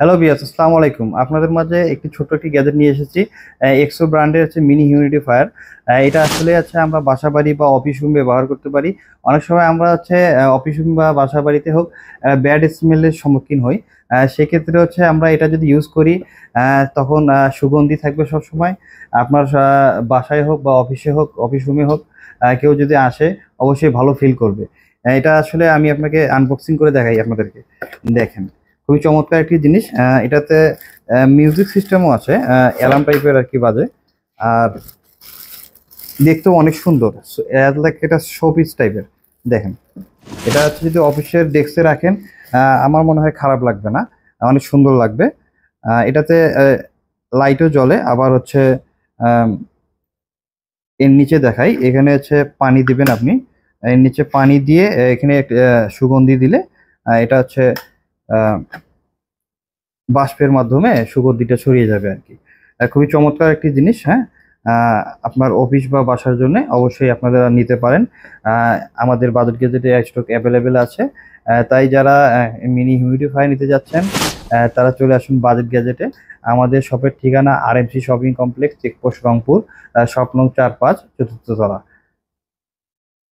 Hello বিয়াস, আসসালামু আলাইকুম। আপনাদের মাঝে ছোট্ট একটি গ্যাজেট নিয়ে এসেছি। এক্সো ব্র্যান্ডের হচ্ছে মিনি হিউমিডিফায়ার। এটা আসলে আমরা বাসা বাড়ি বা অফিস রুম ব্যবহার করতে পারি। অনেক সময় আমরা অফিস রুম বা বাসা বাড়িতে হোক ব্যাড স্মেলের সম্মুখীন হই। সেক্ষেত্রে আমরা এটা যদি ইউজ করি, তখন সুগন্ধি থাকবে সব সময়। আপনার বাসায় হোক বা অফিসে হোক, অফিস রুমে হোক, কেউ যদি আসে অবশ্যই ভালো ফিল করবে। এটা আসলে আমি আপনাকে আনবক্সিং করে দেখাই আপনাদেরকে। দেখেন, খুবই চমৎকার একটি জিনিস। এটাতে মিউজিক সিস্টেমও আছে, অ্যালার্ম টাইপের আর কি বাজে। আর দেখতেও অনেক সুন্দর, এটা শোপিস টাইপের। দেখেন, এটা যদি অফিসের ডেস্কে রাখেন, আমার মনে হয় খারাপ লাগবে না, অনেক সুন্দর লাগবে। এটাতে লাইটও জ্বলে, আবার আম, এর নিচে দেখাই, এখানে পানি দিবেন আপনি। এর নিচে পানি দিয়ে এখানে সুগন্ধি দিলে এটা বাষ্পের মাধ্যমে সুগন্ধিটা ছড়িয়ে যাবে আর কি। খুবই চমৎকার একটি জিনিস। হ্যাঁ, আপনার অফিস বা বাসার জন্য অবশ্যই আপনারা নিতে পারেন। আমাদের বাজেট গেজেটে স্টক অ্যাভেলেবেল আছে। তাই যারা মিনি হিউমিডিফায়ার নিতে যাচ্ছেন, তারা চলে আসুন বাজেট গ্যাজেটে। আমাদের শপের ঠিকানা RMC shopping complex, checkpost, Rangpur, shop নং 4-5, চতুর্থ তলা।